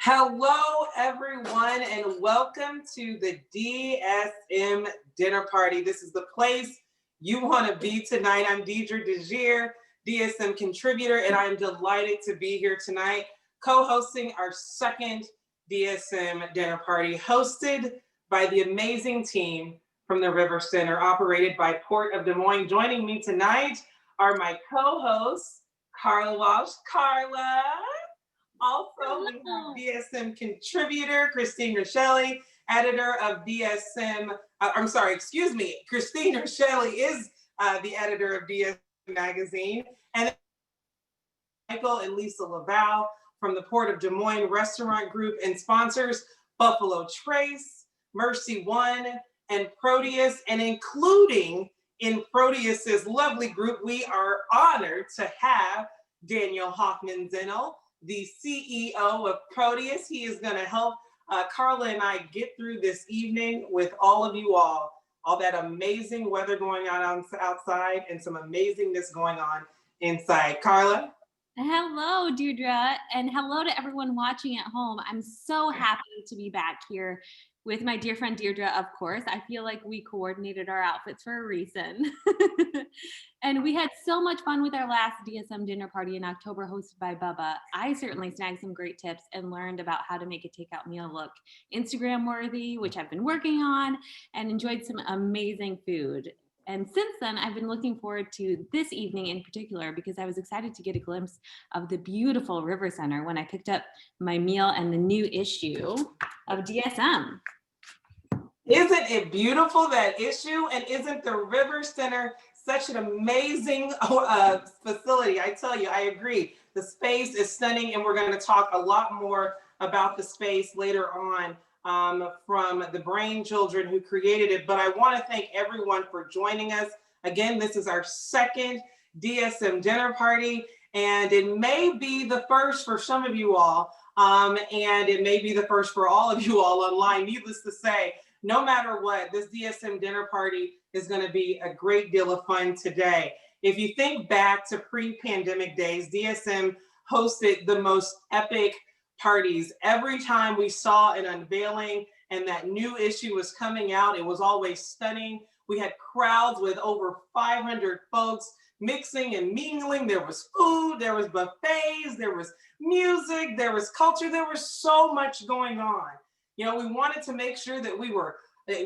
Hello, everyone, and welcome to the DSM dinner party. This is the place you want to be tonight. I'm Deidre DeGier, DSM contributor, and I'm delighted to be here tonight, co-hosting our second DSM dinner party, hosted by the amazing team from the River Center, operated by Port of Des Moines. Joining me tonight are my co-hosts, Carla Walsh. Carla. Also, we have DSM contributor, Christine Rochelle, editor of DSM, Christine Rochelle is the editor of DSM Magazine, and Michael and Lisa Laval from the Port of Des Moines Restaurant Group and sponsors Buffalo Trace, Mercy One, and Proteus, and including in Proteus's lovely group, we are honored to have Daniel Hoffman-Zinnel, the CEO of Proteus. He is going to help Carla and I get through this evening with all of you all that amazing weather going on outside and some amazingness going on inside. Carla? Hello, Deirdre, and hello to everyone watching at home. I'm so happy to be back here with my dear friend Deirdre, of course. I feel like we coordinated our outfits for a reason. And we had so much fun with our last DSM dinner party in October hosted by Bubba. I certainly snagged some great tips and learned about how to make a takeout meal look Instagram worthy, which I've been working on, and enjoyed some amazing food. And since then, I've been looking forward to this evening in particular because I was excited to get a glimpse of the beautiful River Center when I picked up my meal and the new issue of DSM. Isn't it beautiful, that issue? And isn't the River Center such an amazing facility? I tell you, I agree. The space is stunning, and we're going to talk a lot more about the space later on from the brain children who created it. But I want to thank everyone for joining us. Again, this is our second DSM dinner party, and it may be the first for some of you all, and it may be the first for all of you all online. Needless to say, no matter what, this DSM dinner party is going to be a great deal of fun today. If you think back to pre-pandemic days, DSM hosted the most epic parties. Every time we saw an unveiling and that new issue was coming out, it was always stunning. We had crowds with over 500 folks mixing and mingling. There was food, there was buffets, there was music, there was culture, there was so much going on. You know, we wanted to make sure that we were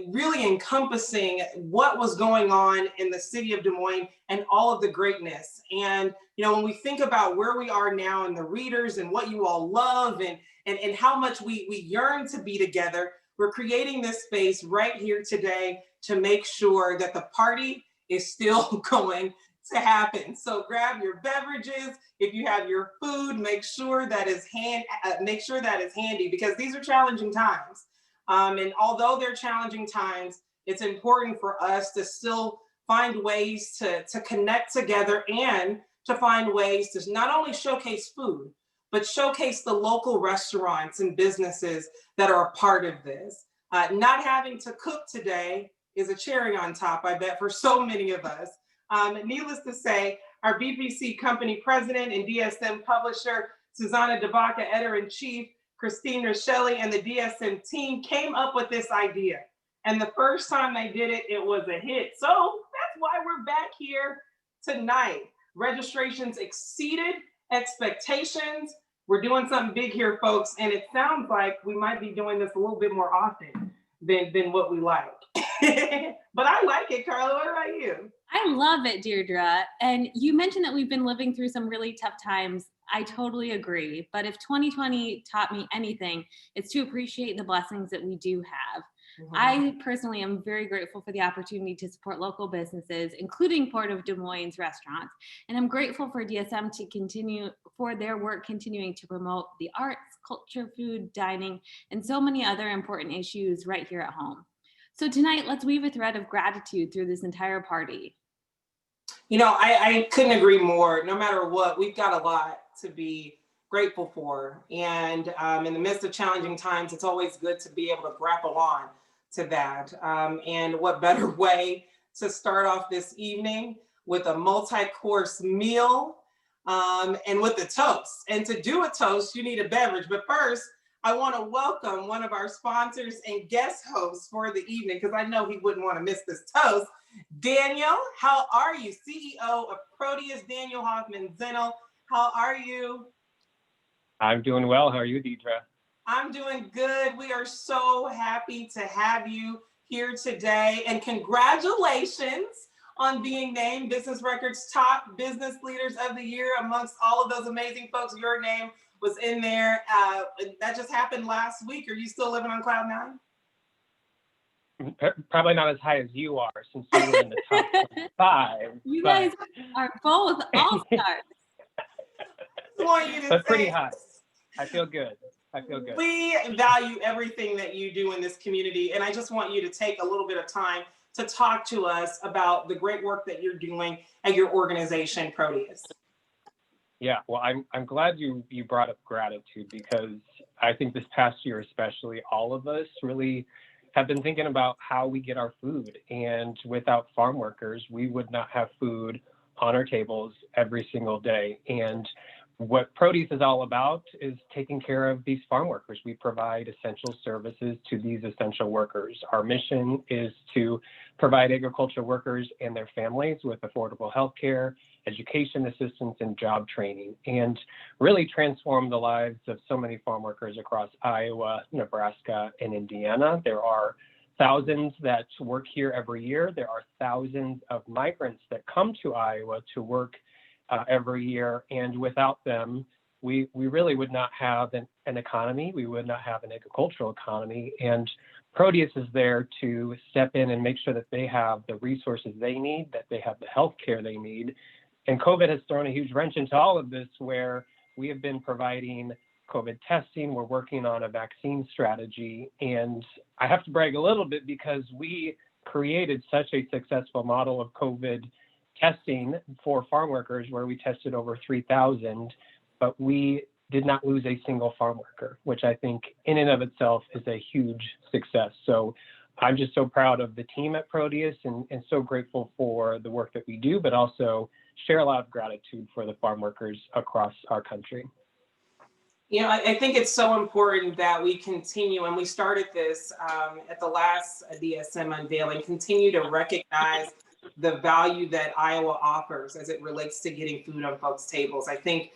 really encompassing what was going on in the city of Des Moines and all of the greatness. And, you know, when we think about where we are now and the readers and what you all love and how much we yearn to be together, we're creating this space right here today to make sure that the party is still going to happen. So grab your beverages. If you have your food, make sure that is handy, because these are challenging times. And although they're challenging times, it's important for us to still find ways to connect together and to find ways to not only showcase food, but showcase the local restaurants and businesses that are a part of this. Not having to cook today is a cherry on top, I bet, for so many of us. Needless to say, our BPC company president and DSM publisher, Susanna Devaka, editor-in-chief, Christine Rochelle, and the DSM team came up with this idea. And the first time they did it, it was a hit. So that's why we're back here tonight. Registrations exceeded expectations. We're doing something big here, folks, and it sounds like we might be doing this a little bit more often than what we like. But I like it, Carla. What about you? I love it, Deirdre. And you mentioned that we've been living through some really tough times. I totally agree. But if 2020 taught me anything, it's to appreciate the blessings that we do have. Mm-hmm. I personally am very grateful for the opportunity to support local businesses, including Port of Des Moines restaurants. And I'm grateful for DSM to continue for their work continuing to promote the arts, culture, food, dining, and so many other important issues right here at home. So tonight, let's weave a thread of gratitude through this entire party. You know, I couldn't agree more. No matter what, we've got a lot to be grateful for. And in the midst of challenging times, it's always good to be able to grapple on to that. And what better way to start off this evening with a multi-course meal and with a toast. And to do a toast, you need a beverage. But first, I want to welcome one of our sponsors and guest hosts for the evening, because I know he wouldn't want to miss this toast. Daniel, how are you? CEO of Proteus, Daniel Hoffman Zennel. How are you? I'm doing well. How are you, Deidre? I'm doing good. We are so happy to have you here today. And congratulations on being named Business Record's Top Business Leaders of the Year amongst all of those amazing folks. Your name was in there. That just happened last week. Are you still living on cloud nine? Probably not as high as you are, since you were in the top 25. You guys are both all-stars. But pretty high. I feel good. We value everything that you do in this community, and I just want you to take a little bit of time to talk to us about the great work that you're doing at your organization, Proteus. Yeah, well, I'm glad you brought up gratitude, because I think this past year especially, all of us really have been thinking about how we get our food. And without farm workers, we would not have food on our tables every single day. And what Proteus is all about is taking care of these farm workers. We provide essential services to these essential workers. Our mission is to provide agricultural workers and their families with affordable health care, education assistance, and job training, and really transform the lives of so many farm workers across Iowa, Nebraska, and Indiana. There are thousands that work here every year. There are thousands of migrants that come to Iowa to work every year, and without them, we really would not have an economy. We would not have an agricultural economy. And Proteus is there to step in and make sure that they have the resources they need, that they have the health care they need. And COVID has thrown a huge wrench into all of this, where we have been providing COVID testing. We're working on a vaccine strategy. And I have to brag a little bit, because we created such a successful model of COVID testing for farm workers, where we tested over 3,000, but we did not lose a single farm worker, which I think in and of itself is a huge success. So I'm just so proud of the team at Proteus, and so grateful for the work that we do, but also share a lot of gratitude for the farm workers across our country. I think it's so important that we continue, and we started this at the last DSM unveiling, continue to recognize the value that Iowa offers as it relates to getting food on folks' tables. I think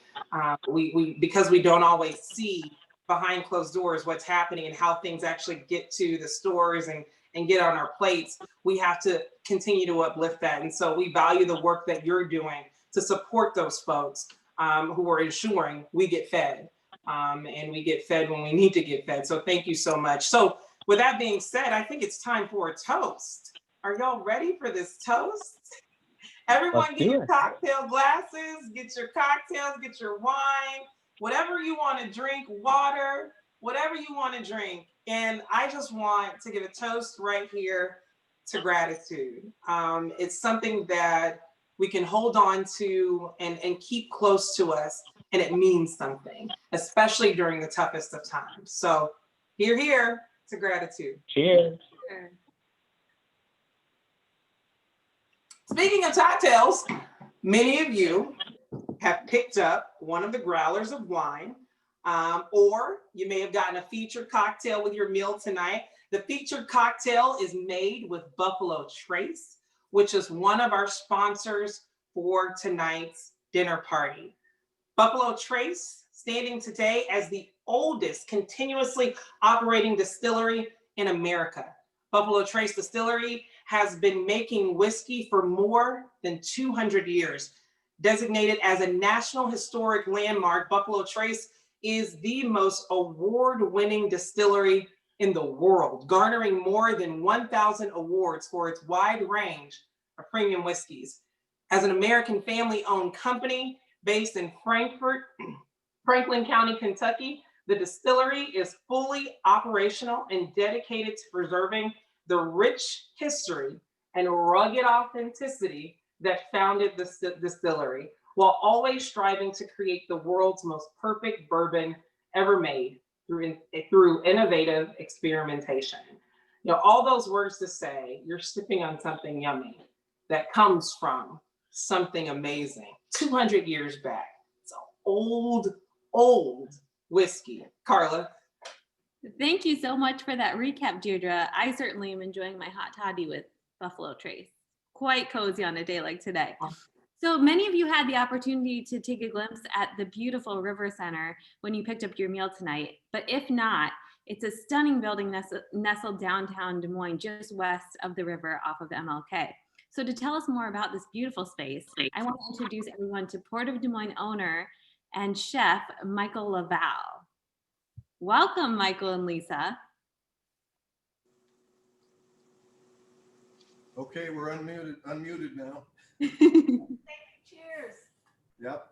we because we don't always see behind closed doors what's happening and how things actually get to the stores and get on our plates, we have to continue to uplift that. And so we value the work that you're doing to support those folks who are ensuring we get fed. And we get fed when we need to get fed. So thank you so much. So with that being said, I think it's time for a toast. Are y'all ready for this toast? Everyone get your cocktail glasses, get your cocktails, get your wine, whatever you want to drink, water, whatever you want to drink. And I just want to give a toast right here to gratitude. It's something that we can hold on to and keep close to us, and it means something, especially during the toughest of times. So here to gratitude. Cheers. Speaking of cocktails, many of you have picked up one of the growlers of wine, or you may have gotten a featured cocktail with your meal tonight. The featured cocktail is made with Buffalo Trace, which is one of our sponsors for tonight's dinner party. Buffalo Trace, standing today as the oldest continuously operating distillery in America. Buffalo Trace Distillery has been making whiskey for more than 200 years. Designated as a National Historic Landmark, Buffalo Trace is the most award-winning distillery in the world, garnering more than 1,000 awards for its wide range of premium whiskeys. As an American family-owned company based in Franklin County, Kentucky, the distillery is fully operational and dedicated to preserving the rich history and rugged authenticity that founded the distillery, while always striving to create the world's most perfect bourbon ever made through innovative experimentation. All those words to say, you're sipping on something yummy that comes from something amazing. 200 years back. It's an old whiskey. Carla? Thank you so much for that recap, Deirdre. I certainly am enjoying my hot toddy with Buffalo Trace. Quite cozy on a day like today. So many of you had the opportunity to take a glimpse at the beautiful River Center when you picked up your meal tonight. But if not, it's a stunning building nestled downtown Des Moines, just west of the river off of MLK. So to tell us more about this beautiful space, I want to introduce everyone to Port of Des Moines owner and chef Michael Laval. Welcome, Michael and Lisa. Okay, we're unmuted now. Cheers. Yep.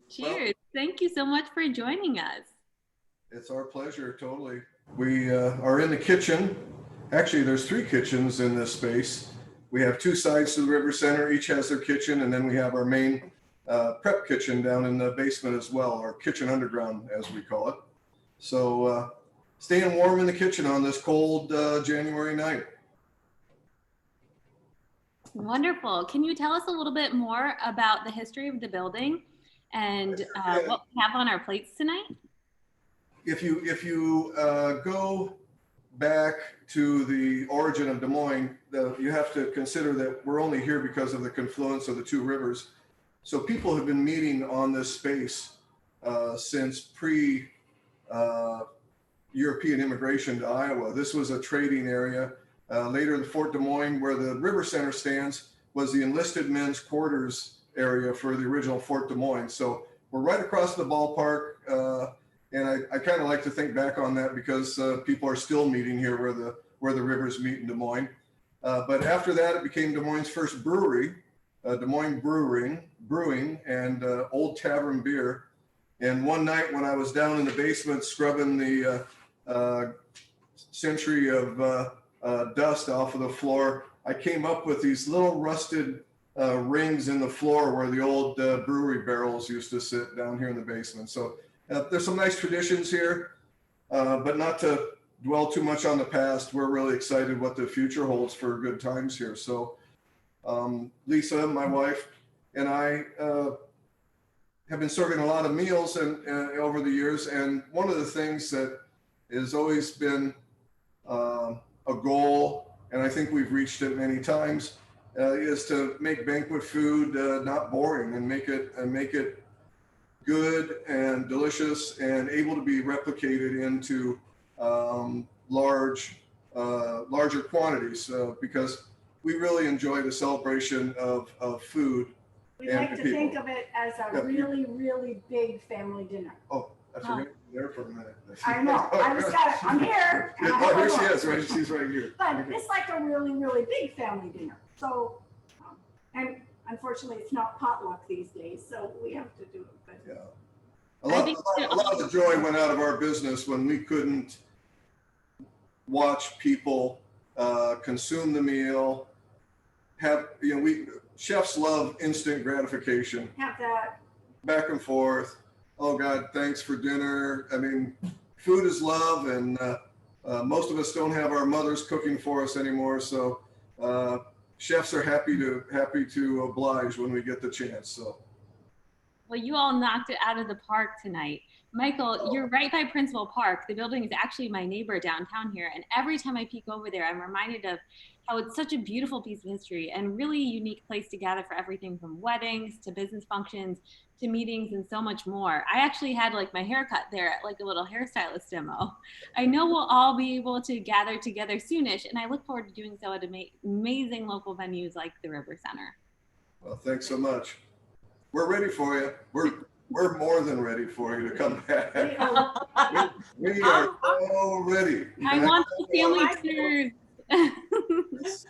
Cheers. Thank you so much for joining us. It's our pleasure, totally. We are in the kitchen. Actually, there's 3 kitchens in this space. We have 2 sides to the River Center. Each has their kitchen, and then we have our main prep kitchen down in the basement as well, our kitchen underground, as we call it. So staying warm in the kitchen on this cold January night. Wonderful. Can you tell us a little bit more about the history of the building and what we have on our plates tonight? If you go back to the origin of Des Moines, you have to consider that we're only here because of the confluence of the 2 rivers. So people have been meeting on this space since pre-European immigration to Iowa. This was a trading area. Later, the Fort Des Moines, where the River Center stands, was the enlisted men's quarters area for the original Fort Des Moines. So we're right across the ballpark. And I kind of like to think back on that because people are still meeting here where the rivers meet in Des Moines. But after that, it became Des Moines' first brewery, Des Moines Brewing and Old Tavern Beer. And one night when I was down in the basement scrubbing the century of dust off of the floor, I came up with these little rusted rings in the floor where the old brewery barrels used to sit down here in the basement. So there's some nice traditions here, but not to dwell too much on the past. We're really excited what the future holds for good times here. So Lisa, my wife, and I have been serving a lot of meals over the years. And one of the things that has always been a goal, and I think we've reached it many times, is to make banquet food not boring and make it good and delicious and able to be replicated into larger quantities because we really enjoy the celebration of food. We like to think of it as a really, really big family dinner. Oh, I forgot there for a minute. I know. I'm here. Oh, here she is. Right, she's right here. But it's like a really, really big family dinner. So, and unfortunately, it's not potluck these days, so we have to do it. But yeah, a lot of the joy went out of our business when we couldn't watch people consume the meal. Chefs love instant gratification. have that. Back and forth. Oh God, thanks for dinner. I mean, food is love, and most of us don't have our mothers cooking for us anymore. So chefs are happy to oblige when we get the chance. So. Well, you all knocked it out of the park tonight. Michael, you're right by Principal Park. The building is actually my neighbor downtown here. And every time I peek over there, I'm reminded of how it's such a beautiful piece of history and really unique place to gather for everything from weddings to business functions to meetings and so much more. I actually had my haircut there at a little hairstylist demo. I know we'll all be able to gather together soonish, and I look forward to doing so at amazing local venues like the River Center. Well, thanks so much. We're ready for you. We're more than ready for you to come back. We are all ready. I want the family tours.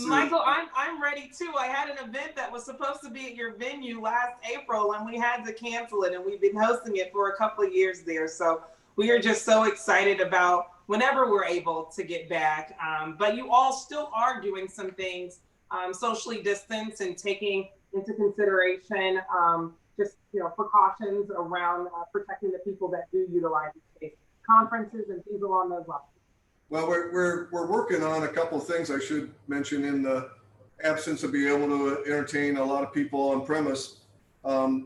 Michael, I'm ready too. I had an event that was supposed to be at your venue last April and we had to cancel it, and we've been hosting it for a couple of years there. So we are just so excited about whenever we're able to get back. But you all still are doing some things socially distanced and taking into consideration precautions around protecting the people that do utilize the space, conferences and things along those lines. Well, we're working on a couple of things I should mention in the absence of being able to entertain a lot of people on premise.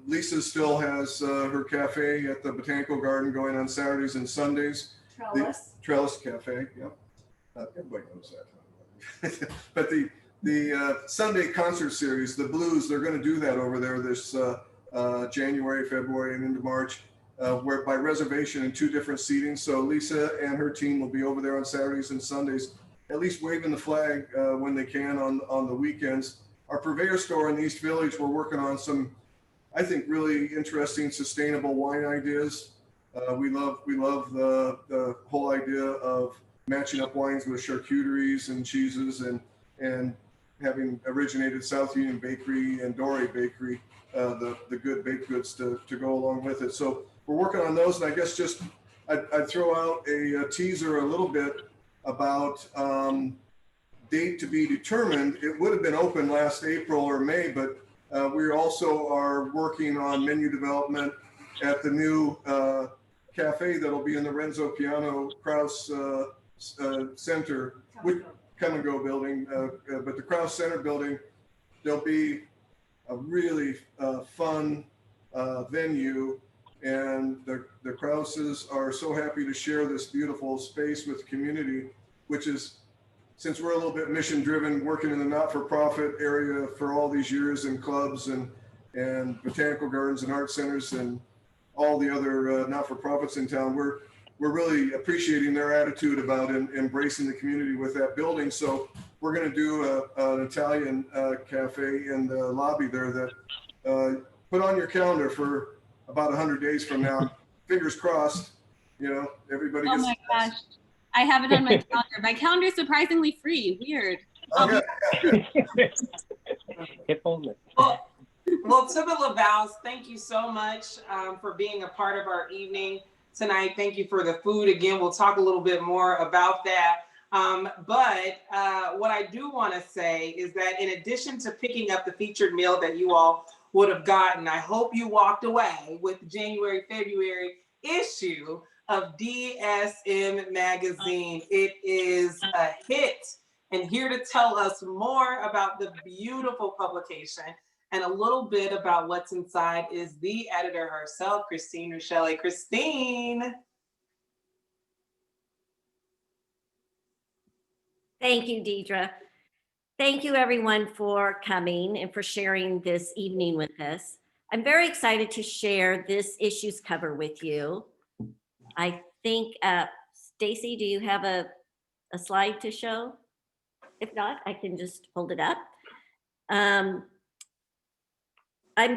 Lisa still has her cafe at the Botanical Garden going on Saturdays and Sundays. Trellis. Trellis Cafe, yep. Everybody knows that. But the Sunday concert series, the Blues, they're going to do that over there this January, February, and into March, where by reservation in 2 different seatings. So Lisa and her team will be over there on Saturdays and Sundays, at least waving the flag when they can on the weekends. Our purveyor store in the East Village, we're working on some, I think, really interesting, sustainable wine ideas. We love the whole idea of matching up wines with charcuteries and cheeses, and having originated South Union Bakery and Doré Bakery, the good baked goods to go along with it. So we're working on those, and I guess just I'd throw out a teaser a little bit about date to be determined. It would have been open last April or May, but we also are working on menu development at the new cafe that'll be in the Renzo Piano Kraus Center, Come and Go building. But the Kraus Center building, there'll be a really fun venue, and the Krauses are so happy to share this beautiful space with the community, which is, since we're a little bit mission driven, working in the not-for-profit area for all these years in clubs and botanical gardens and art centers and all the other not-for-profits in town, we're really appreciating their attitude about embracing the community with that building. So we're going to do an Italian cafe in the lobby there that put on your calendar for about 100 days from now. Fingers crossed, everybody gets. Oh my gosh. I have it on my calendar. My calendar is surprisingly free. Weird. Oh, If only. Well, to the LaVals, thank you so much for being a part of our evening tonight. Thank you for the food. Again, we'll talk a little bit more about that. But what I do want to say is that in addition to picking up the featured meal that you all would have gotten, I hope you walked away with the January, February issue of DSM Magazine. It is a hit. And here to tell us more about the beautiful publication and a little bit about what's inside is the editor herself, Christine Rochelle. Christine. Thank you, Deidre. Thank you, everyone, for coming and for sharing this evening with us. I'm very excited to share this issue's cover with you. I think, Stacy, do you have a slide to show? If not, I can just hold it up. I'm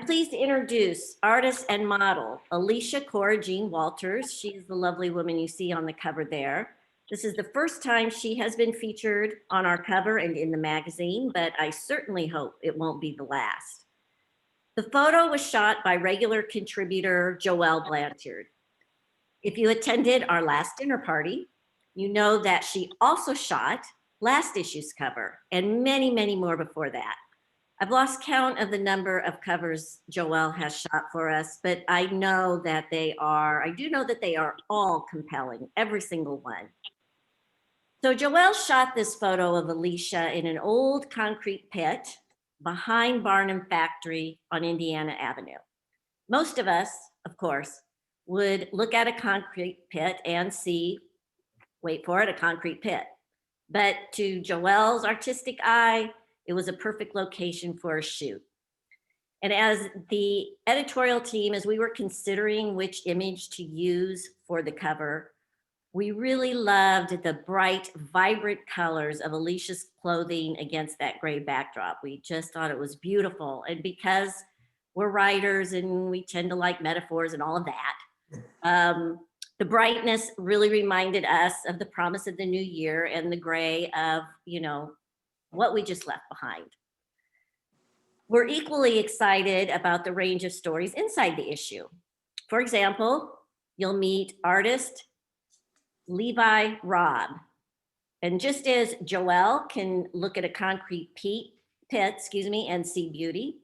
pleased to introduce artist and model Alicia Cora Jean Walters. She is the lovely woman you see on the cover there. This is the first time she has been featured on our cover and in the magazine, but I certainly hope it won't be the last. The photo was shot by regular contributor Joelle Blanchard. If you attended our last dinner party, you know that she also shot last issue's cover and many, many more before that. I've lost count of the number of covers Joelle has shot for us, but I do know that they are all compelling, every single one. So Joelle shot this photo of Alicia in an old concrete pit behind Barnum Factory on Indiana Avenue. Most of us, of course, would look at a concrete pit and see, wait for it, a concrete pit. But to Joelle's artistic eye, it was a perfect location for a shoot. And as the editorial team, as we were considering which image to use for the cover, we really loved the bright, vibrant colors of Alicia's clothing against that gray backdrop. We just thought it was beautiful. And because we're writers and we tend to like metaphors and all of that, the brightness really reminded us of the promise of the new year, and the gray of, what we just left behind. We're equally excited about the range of stories inside the issue. For example, you'll meet artist Levi Robb. And just as Joelle can look at a concrete pit, and see beauty,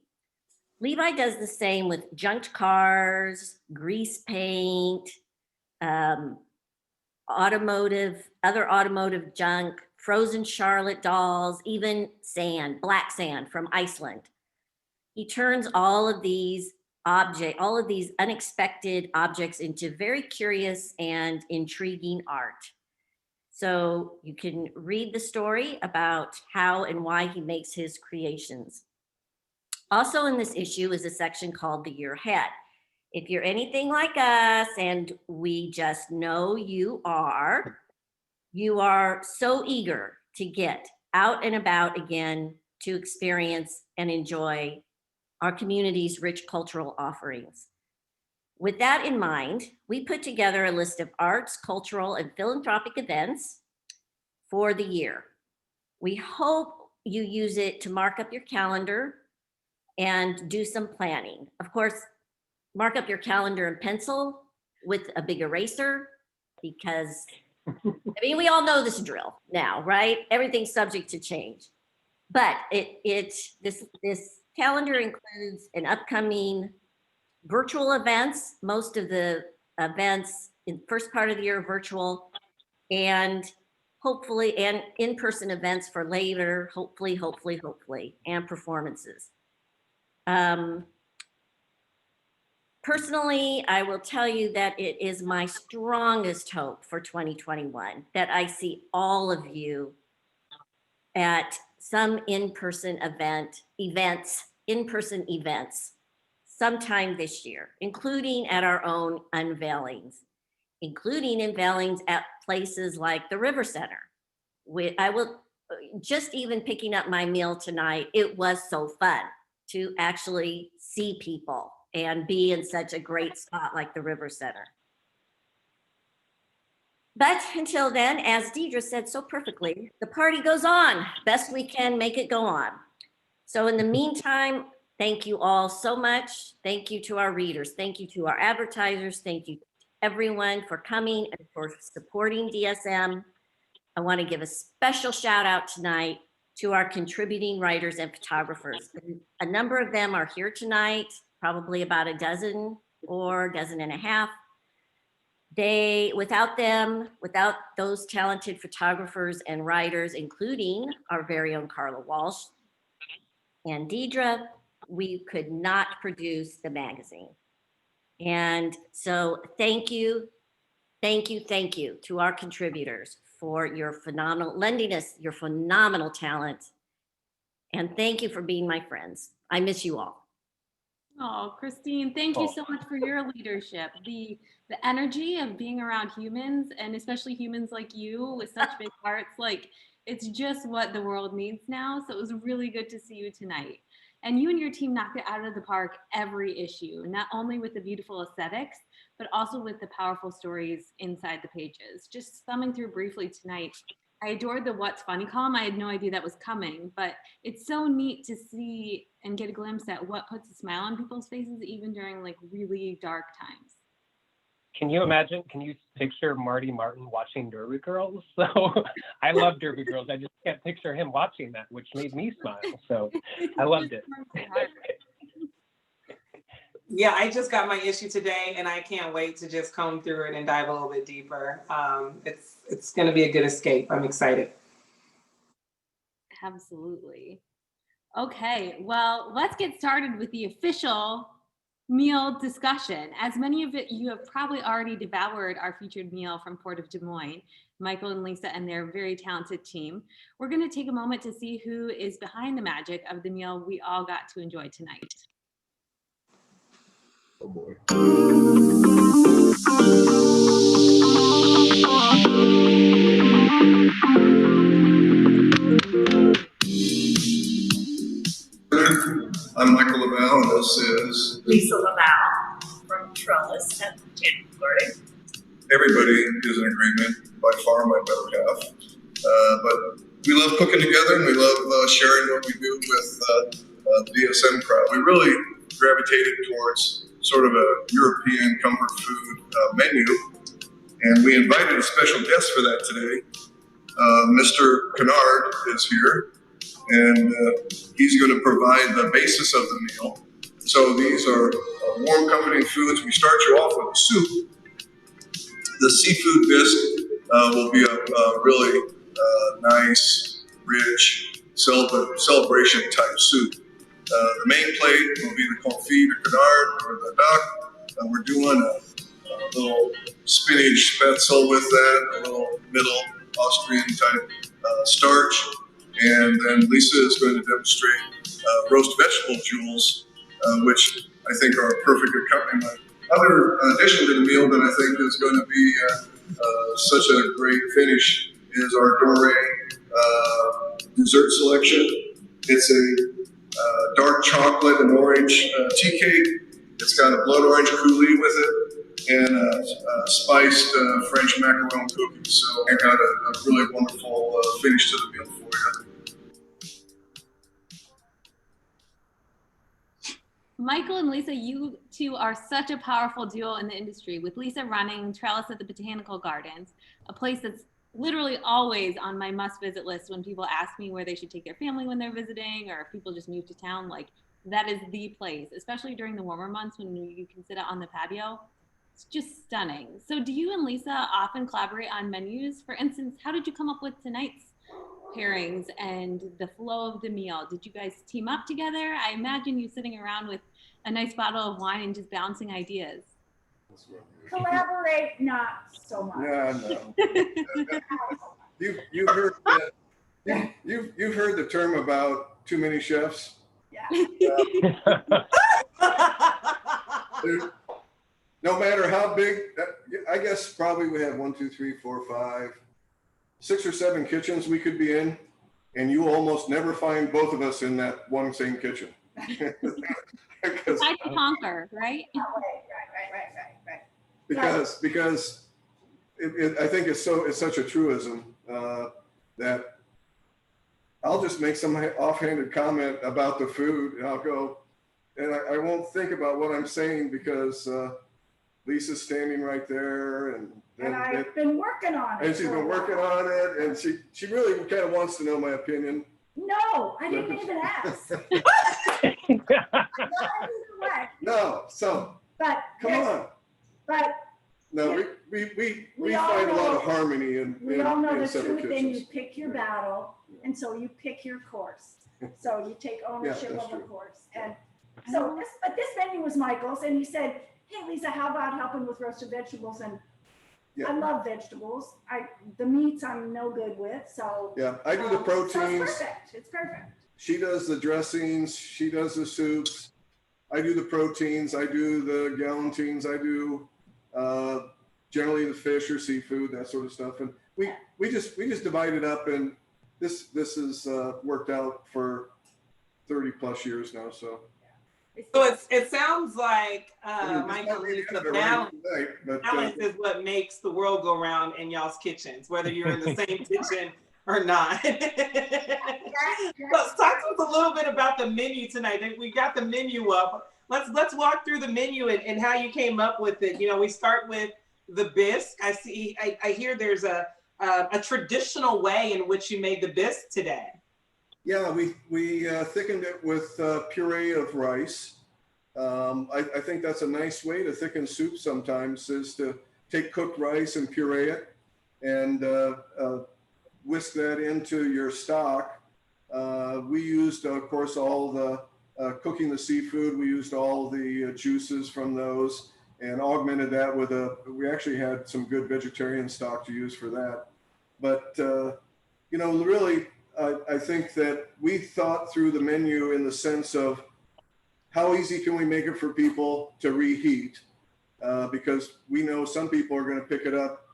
Levi does the same with junked cars, grease paint, other automotive junk, frozen Charlotte dolls, even sand, black sand from Iceland. He turns all of these all of these unexpected objects into very curious and intriguing art. So you can read the story about how and why he makes his creations. Also in this issue is a section called The Year Ahead. If you're anything like us, and we just know you are so eager to get out and about again to experience and enjoy our community's rich cultural offerings. With that in mind, we put together a list of arts, cultural, and philanthropic events for the year. We hope you use it to mark up your calendar and do some planning. Of course, mark up your calendar in pencil with a big eraser, because I mean, we all know this drill now, right? Everything's subject to change. But this calendar includes an upcoming virtual events. Most of the events in first part of the year are virtual, and hopefully, and in-person events for later, hopefully, and performances. Personally, I will tell you that it is my strongest hope for 2021 that I see all of you at some in-person events sometime this year, including at our own unveilings, including unveilings at places like the River Center. I will, just even picking up my meal tonight, it was so fun to actually see people and be in such a great spot like the River Center. But until then, as Deidre said so perfectly, the party goes on. Best we can make it go on. So in the meantime, thank you all so much. Thank you to our readers. Thank you to our advertisers. Thank you everyone for coming and for supporting DSM. I want to give a special shout out tonight to our contributing writers and photographers. A number of them are here tonight, probably about a dozen or a dozen and a half. Without them, without those talented photographers and writers, including our very own Carla Walsh and Deidre, we could not produce the magazine. And so thank you to our contributors for your phenomenal, lending us your phenomenal talent. And thank you for being my friends. I miss you all. Oh, Christine, thank you so much for your leadership. The energy of being around humans, and especially humans like you with such big hearts, like it's just what the world needs now. So it was really good to see you tonight. And you and your team knocked it out of the park every issue, not only with the beautiful aesthetics, but also with the powerful stories inside the pages. Just thumbing through briefly tonight, I adored the What's Funny column. I had no idea that was coming, but it's so neat to see and get a glimpse at what puts a smile on people's faces, even during like really dark times. Can you imagine? Can you picture Marty Martin watching Derby Girls? So I love Derby Girls. I just can't picture him watching that, which made me smile. So I loved it. Yeah, I just got my issue today, and I can't wait to just comb through it and dive a little bit deeper. It's going to be a good escape. I'm excited. Absolutely. Okay, well, let's get started with the official meal discussion. As many of you have probably already devoured our featured meal from Port of Des Moines, Michael and Lisa and their very talented team. We're going to take a moment to see who is behind the magic of the meal we all got to enjoy tonight. Oh boy. I'm Michael Laval, and this is Lisa Laval from Trellis and Florida. everybody is in agreement, by far my better half. But we love cooking together, and we love sharing what we do with the DSM crowd. We really gravitated towards sort of a European comfort food menu, and we invited a special guest for that today. Mr. Kennard is here, and he's going to provide the basis of the meal. So these are warm comforting foods. We start you off with a soup. The seafood bisque will be a really nice, rich celebration type soup. The main plate will be the confit de canard or the duck. We're doing a little spinach spätzle with that, a little middle Austrian type starch. And then Lisa is going to demonstrate roast vegetable jewels, which I think are a perfect accompaniment. Other addition to the meal that I think is going to be such a great finish is our Doré dessert selection. It's a dark chocolate and orange tea cake. It's got a blood orange coulis with it and spiced French macaron cookies. So I got a really wonderful finish to the meal for you. Michael and Lisa, you two are such a powerful duo in the industry, with Lisa running Trellis at the Botanical Gardens, a place that's literally always on my must-visit list when people ask me where they should take their family when they're visiting, or if people just move to town. Like, that is the place, especially during the warmer months when you can sit out on the patio. It's just stunning. So do you and Lisa often collaborate on menus? For instance, how did you come up with tonight's pairings and the flow of the meal? Did you guys team up together? I imagine you sitting around with a nice bottle of wine and just bouncing ideas. Collaborate, not so much. Yeah, no. You've heard that, you've heard the term about too many chefs. Yeah. No matter how big, I guess probably we have 1, 2, 3, 4, 5, 6 or 7 kitchens we could be in, and you almost never find both of us in that one same kitchen. I can conquer, right? Right. Because I think it's such a truism that I'll just make some offhanded comment about the food, and I'll go, and I won't think about what I'm saying because Lisa's standing right there, and I've been working on it. And she's been working on it, and she really kind of wants to know my opinion. No, I didn't even ask. No, so but come on. But no, yeah, we find a lot of harmony we all know the separate truth. Then you kitchens. pick your battle, and so you pick your course. So you take ownership that's of the true. course. And so this menu was Michael's, and he said, "Hey Lisa, how about helping with roasted vegetables?" And Yeah. I love vegetables. The meats I'm no good with, so Yeah, I do the proteins. So it's perfect. It's perfect. She does the dressings. She does the soups. I do the proteins. I do the galantines. I do generally the fish or seafood, that sort of stuff. And we just divide it up, and this has worked out for 30 plus years now. So it sounds like Michael, Lisa, balance is what makes the world go round in y'all's kitchens, whether you're in the same kitchen or not. So talk to us a little bit about the menu tonight. We got the menu up. Let's walk through the menu and how you came up with it. You know, we start with the bisque. I hear there's a traditional way in which you made the bisque today. Yeah, we thickened it with puree of rice. I think that's a nice way to thicken soup sometimes, is to take cooked rice and puree it and whisk that into your stock. We used, of course, all the cooking the seafood. We used all the juices from those and augmented that with we actually had some good vegetarian stock to use for that. But, you know, really, I think that we thought through the menu in the sense of how easy can we make it for people to reheat? Because we know some people are going to pick it up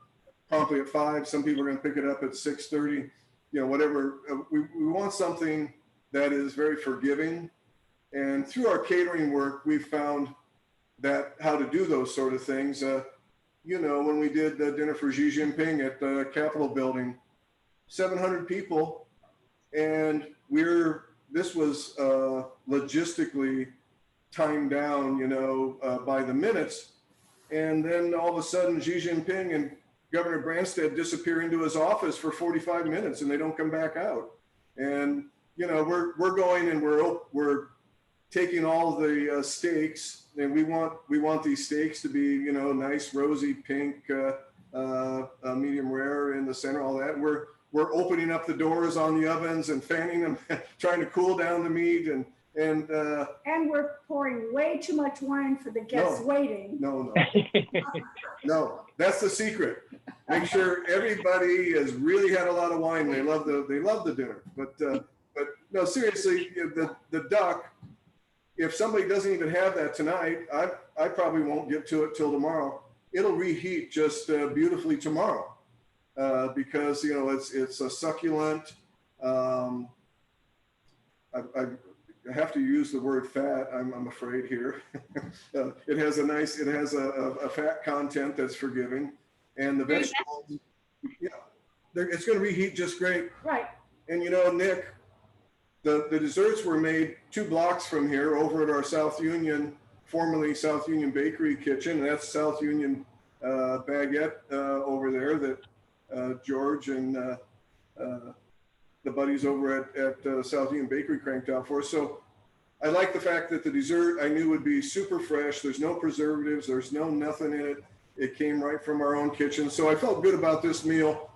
promptly at 5. Some people are going to pick it up at 6:30. You know, whatever. We want something that is very forgiving. And through our catering work, we've found that how to do those sort of things. You know, when we did the dinner for Xi Jinping at the Capitol building, 700 people, and this was logistically timed down, you know, by the minutes. And then all of a sudden, Xi Jinping and Governor Branstad disappear into his office for 45 minutes, and they don't come back out. And you know, we're going and we're taking all the steaks, and we want these steaks to be, you know, nice rosy pink, medium rare in the center, all that. We're opening up the doors on the ovens and fanning them, trying to cool down the meat, and And And we're pouring way too much wine for the guests No. waiting. No, that's the secret. Make sure everybody has really had a lot of wine. They love the dinner. But no, seriously, the duck. If somebody doesn't even have that tonight, I probably won't get to it till tomorrow. It'll reheat just beautifully tomorrow because it's a succulent. I have to use the word fat. I'm afraid here. It has a fat content that's forgiving, and the vegetables. Yeah, it's going to reheat just great. Right. And Nick, the desserts were made 2 blocks from here over at our South Union, formerly South Union Bakery kitchen. And that's South Union baguette over there that George and the buddies over at South Union Bakery cranked out for us. So I like the fact that the dessert I knew would be super fresh. There's no preservatives. There's nothing in it. It came right from our own kitchen. So I felt good about this meal,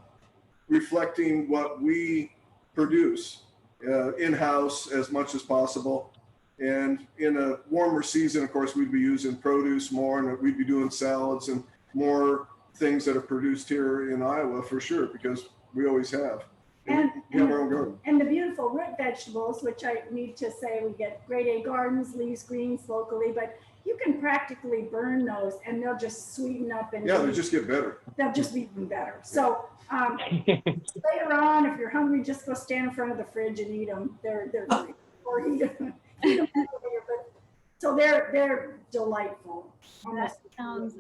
reflecting what we produce in-house as much as possible. And in a warmer season, of course, we'd be using produce more, and we'd be doing salads and more things that are produced here in Iowa for sure, because we always have. And we have our own garden. And the beautiful root vegetables, which I need to say, we get grade A gardens, leaves, greens locally, but you can practically burn those and they'll just sweeten up and they just get better. They'll just be even better. So later on, if you're hungry, just go stand in front of the fridge and eat them. They're great. Or eat them later. But so they're delightful. That sounds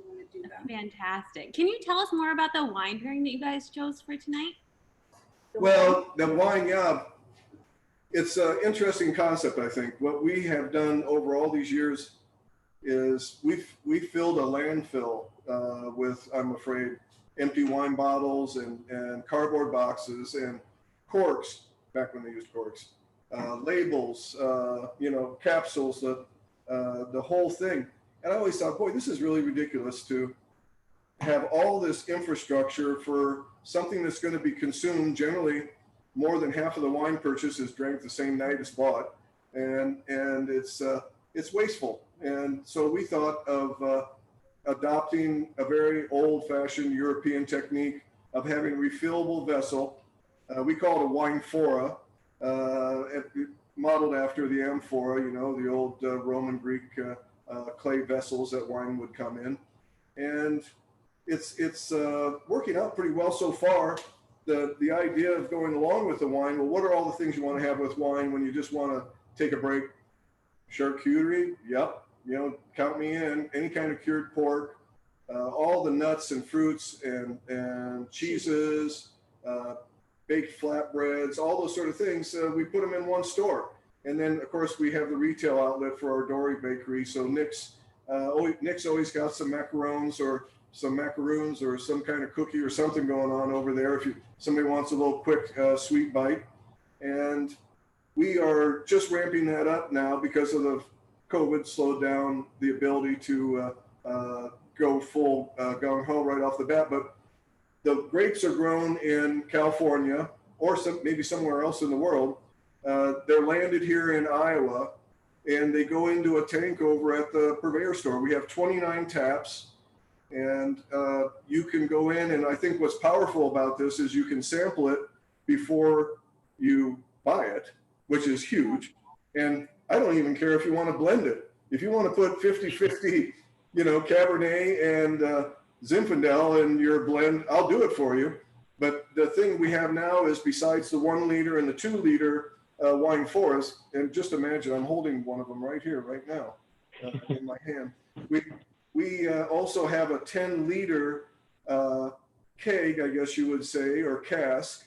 fantastic. Can you tell us more about the wine pairing that you guys chose for tonight? Well, the wine, yeah, it's an interesting concept. I think what we have done over all these years is we filled a landfill with, I'm afraid, empty wine bottles and cardboard boxes and corks, back when they used corks, labels, capsules, the whole thing. And I always thought, boy, this is really ridiculous to have all this infrastructure for something that's going to be consumed. Generally, more than half of the wine purchase is drank the same night as bought, and it's wasteful. And so we thought of adopting a very old-fashioned European technique of having a refillable vessel. We call it a wine fora, modeled after the amphora, the old Roman Greek clay vessels that wine would come in. And it's working out pretty well so far. The idea of going along with the wine, well, what are all the things you want to have with wine when you just want to take a break? Charcuterie, yep, count me in. Any kind of cured pork, all the nuts and fruits and cheeses, baked flatbreads, all those sort of things. We put them in one store. And then, of course, we have the retail outlet for our Dory Bakery. So Nick's always got some macarons or some kind of cookie or something going on over there if somebody wants a little quick sweet bite. And we are just ramping that up now because of the COVID slowed down the ability to go full gung-ho right off the bat. But the grapes are grown in California or maybe somewhere else in the world. They're landed here in Iowa, and they go into a tank over at the purveyor store. We have 29 taps. And you can go in, and I think what's powerful about this is you can sample it before you buy it, which is huge. And I don't even care if you want to blend it. If you want to put 50-50, Cabernet and Zinfandel in your blend, I'll do it for you. But the thing we have now is, besides the 1 liter and the 2 liter wine foras, and just imagine I'm holding one of them right here, right now, in my hand. We also have a 10-liter keg, I guess you would say, or cask,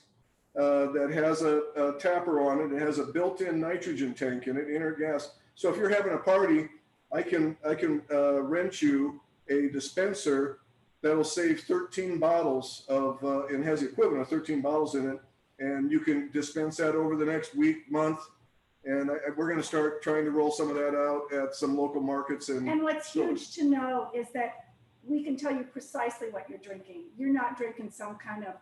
that has a tapper on it. It has a built-in nitrogen tank in it, inert gas. So if you're having a party, I can rent you a dispenser that'll save 13 bottles of, and has the equivalent of 13 bottles in it. And you can dispense that over the next week, month. And we're going to start trying to roll some of that out at some local markets. And what's huge to know is that we can tell you precisely what you're drinking. You're not drinking some kind of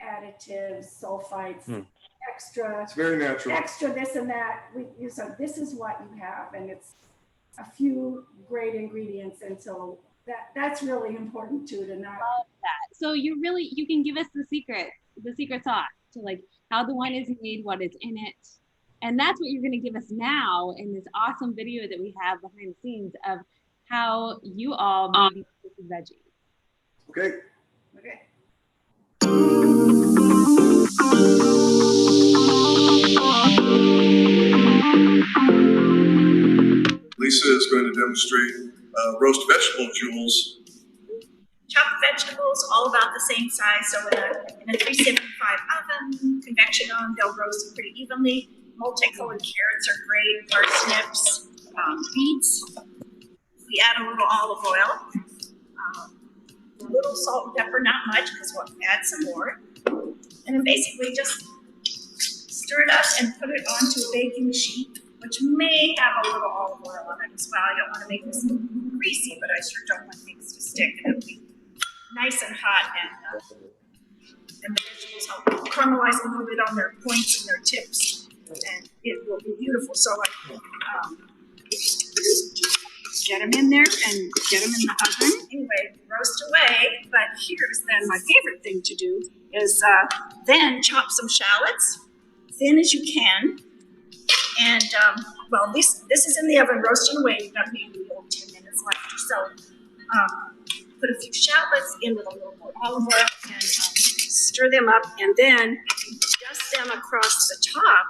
additives, sulfites. extra, It's very natural. extra this and that. You said, this is what you have, and it's a few great ingredients. And so that's really important too, to not. So you can give us the secret sauce to like how the wine is made, what is in it. And that's what you're going to give us now in this awesome video that we have behind the scenes of how you all made these veggies. Okay. Okay. Lisa is going to demonstrate roast vegetable jewels. Chopped vegetables, all about the same size. So in a 375 oven, convection oven, they'll roast pretty evenly. Multicolored carrots are great, parsnips, beets. We add a little olive oil, a little salt and pepper, not much because we'll add some more. And then basically just stir it up and put it onto a baking sheet, which may have a little olive oil on it as well. I don't want to make this greasy, but I sure don't want things to stick. It'll be nice and hot, and the vegetables help caramelize a little bit on their points and their tips, and it will be beautiful. So get them in there and get them in the oven. Anyway, roast away. But here's then my favorite thing to do is then chop some shallots, thin as you can. And well, this is in the oven roasting away. You've got maybe 10 minutes left or so. Put a few shallots in with a little more olive oil and stir them up, and then dust them across the top.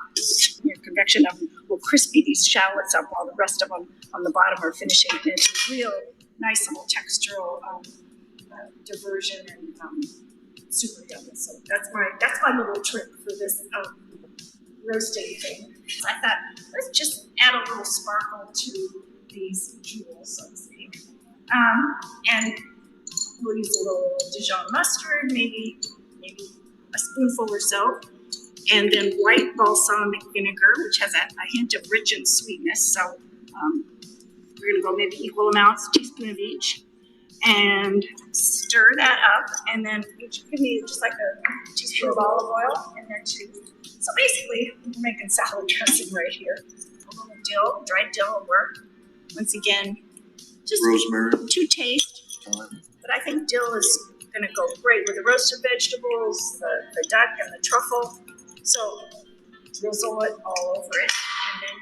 Your convection oven will crispy these shallots up while the rest of them on the bottom are finishing. And it's a real nice little textural diversion and super yummy. So that's my little trick for this roasting thing. So I thought, let's just add a little sparkle to these jewels, so to speak. And we'll use a little Dijon mustard, maybe a spoonful or so. And then white balsamic vinegar, which has a hint of rich and sweetness. So we're gonna go maybe equal amounts, a teaspoon of each. And stir that up. And then each give me just like a teaspoon of olive oil in there too. So basically, we're making salad dressing right here. A little dill, dried dill will work. Once again, just Rosemary. to taste. But I think dill is gonna go great with the roasted vegetables, the duck and the truffle. So drizzle it all over it. And then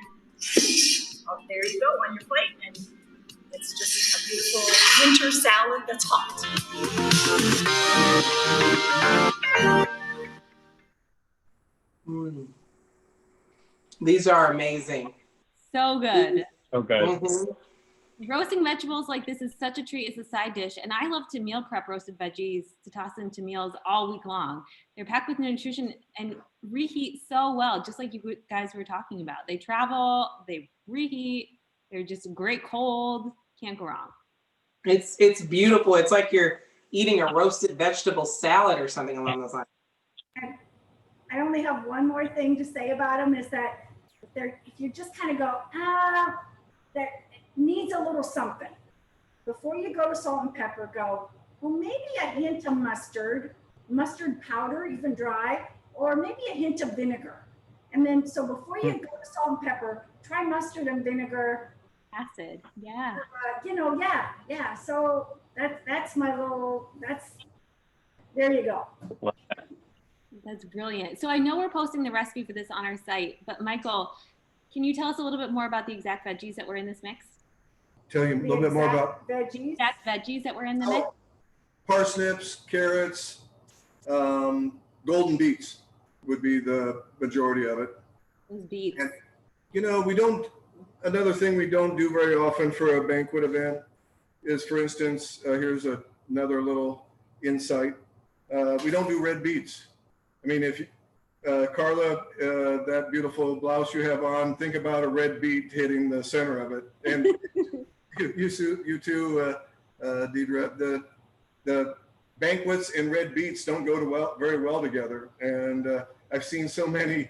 there you go on your plate. And it's just a beautiful winter salad that's hot. These are amazing. So good. So good. Mhm. Roasting vegetables like this is such a treat as a side dish. And I love to meal prep roasted veggies to toss into meals all week long. They're packed with nutrition and reheat so well, just like you guys were talking about. They travel, they reheat, they're just great cold. Can't go wrong. It's beautiful. It's like you're eating a roasted vegetable salad or something along those lines. I only have one more thing to say about them is that if you just kind of go, that needs a little something. Before you go to salt and pepper, go, well, maybe a hint of mustard powder, even dry, or maybe a hint of vinegar. And then, so before you go to salt and pepper, try mustard and vinegar. Acid, yeah. Yeah. So that's my little, there you go. That's brilliant. So I know we're posting the recipe for this on our site, but Michael, can you tell us a little bit more about the exact veggies that were in this mix? Tell you a little bit more about veggies. Exact veggies that were in the mix? parsnips, carrots, golden beets would be the majority of it. Those beets. And, another thing we don't do very often for a banquet event is, for instance, here's another little insight. We don't do red beets. I mean, if you, Carla, that beautiful blouse you have on, think about a red beet hitting the center of it. And you too, Deidre, the banquets and red beets don't go very well together. And I've seen so many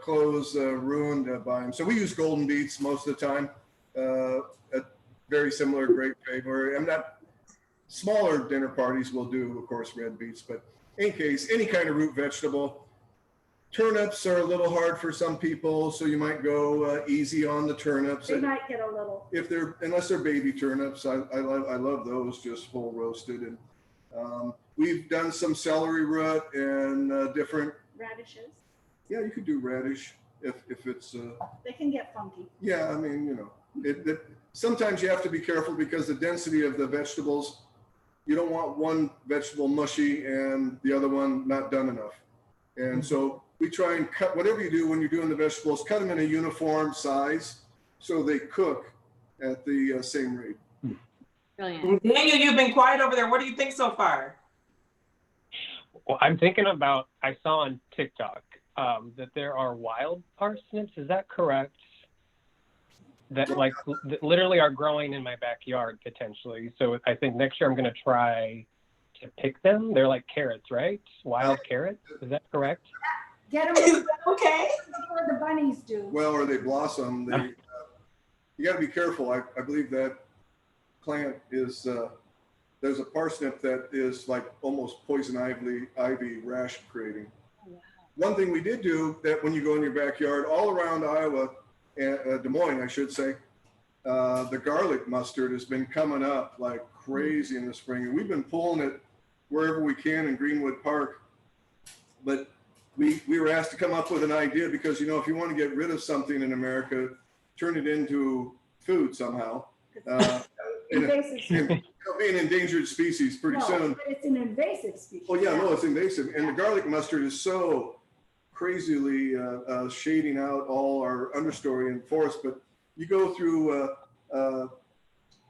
clothes ruined by them. So we use golden beets most of the time. A very similar, great flavor. Smaller dinner parties will do, of course, red beets, but in case, any kind of root vegetable, Turnips are a little hard for some people, so you might go easy on the turnips. They might get a little. Unless they're baby turnips, I love those just full roasted. And we've done some celery root and different Radishes. Yeah, you could do radish if it's. They can get funky. Yeah, I mean, sometimes you have to be careful because the density of the vegetables, you don't want one vegetable mushy and the other one not done enough. And so we try and cut whatever you do when you're doing the vegetables, cut them in a uniform size so they cook at the same rate. Brilliant. Daniel, you've been quiet over there. What do you think so far? Well, I'm thinking about, I saw on TikTok that there are wild parsnips. Is that correct? That that literally are growing in my backyard potentially. So I think next year I'm going to try to pick them. They're like carrots, right? Wild carrots. Is that correct? Get them Okay. before the bunnies do. Well, or they blossom. You got to be careful. I believe that plant is, there's a parsnip that is like almost poison ivy rash creating. Oh, wow. One thing we did do that when you go in your backyard, all around Iowa, Des Moines, I should say, the garlic mustard has been coming up like crazy in the spring. And we've been pulling it wherever we can in Greenwood Park. But we were asked to come up with an idea because, if you want to get rid of something in America, turn it into food somehow. Invasive. It'll be an endangered species pretty soon. But it's an invasive species. Oh yeah, no, it's invasive. And the garlic mustard is so crazily shading out all our understory and forest. But you go through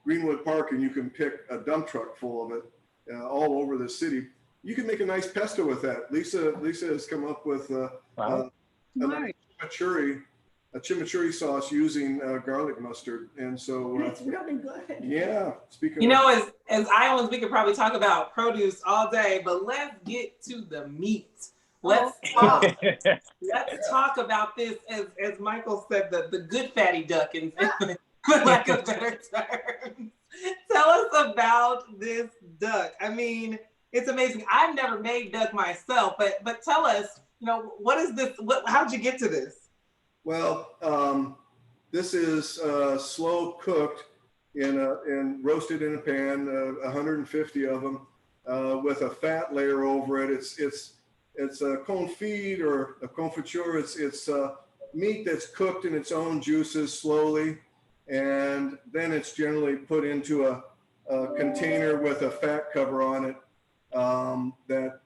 Greenwood Park and you can pick a dump truck full of it all over the city. You can make a nice pesto with that. Lisa has come up with a chimichurri sauce using garlic mustard, and so It's really good. yeah. Speaking of, as Iowans, we could probably talk about produce all day, but let's get to the meat. Let's talk about this, as Michael said, the good fatty duck, in for lack of better terms. Tell us about this duck. I mean, it's amazing. I've never made duck myself, but tell us, what is this? How'd you get to this? Well, this is slow cooked and roasted in a pan, 150 of them, with a fat layer over it. It's a confit or a confiture. It's meat that's cooked in its own juices slowly, and then it's generally put into a container with a fat cover on it that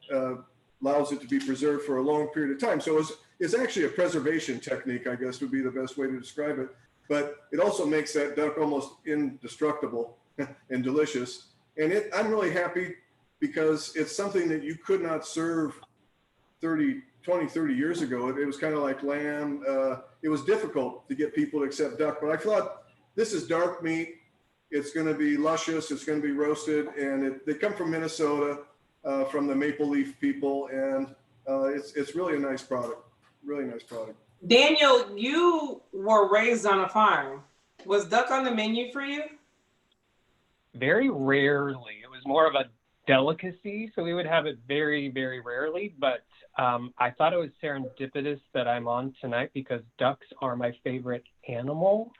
allows it to be preserved for a long period of time. So it's actually a preservation technique, I guess would be the best way to describe it. But it also makes that duck almost indestructible and delicious. And I'm really happy because it's something that you could not serve 20, 30 years ago. It was kind of like lamb. It was difficult to get people to accept duck, but I thought this is dark meat. It's going to be luscious. It's going to be roasted, and they come from Minnesota, from the maple leaf people, and it's really a nice product. Really nice product. Daniel, you were raised on a farm. Was duck on the menu for you? Very rarely. It was more of a delicacy, so we would have it very, very rarely. But I thought it was serendipitous that I'm on tonight because ducks are my favorite animal.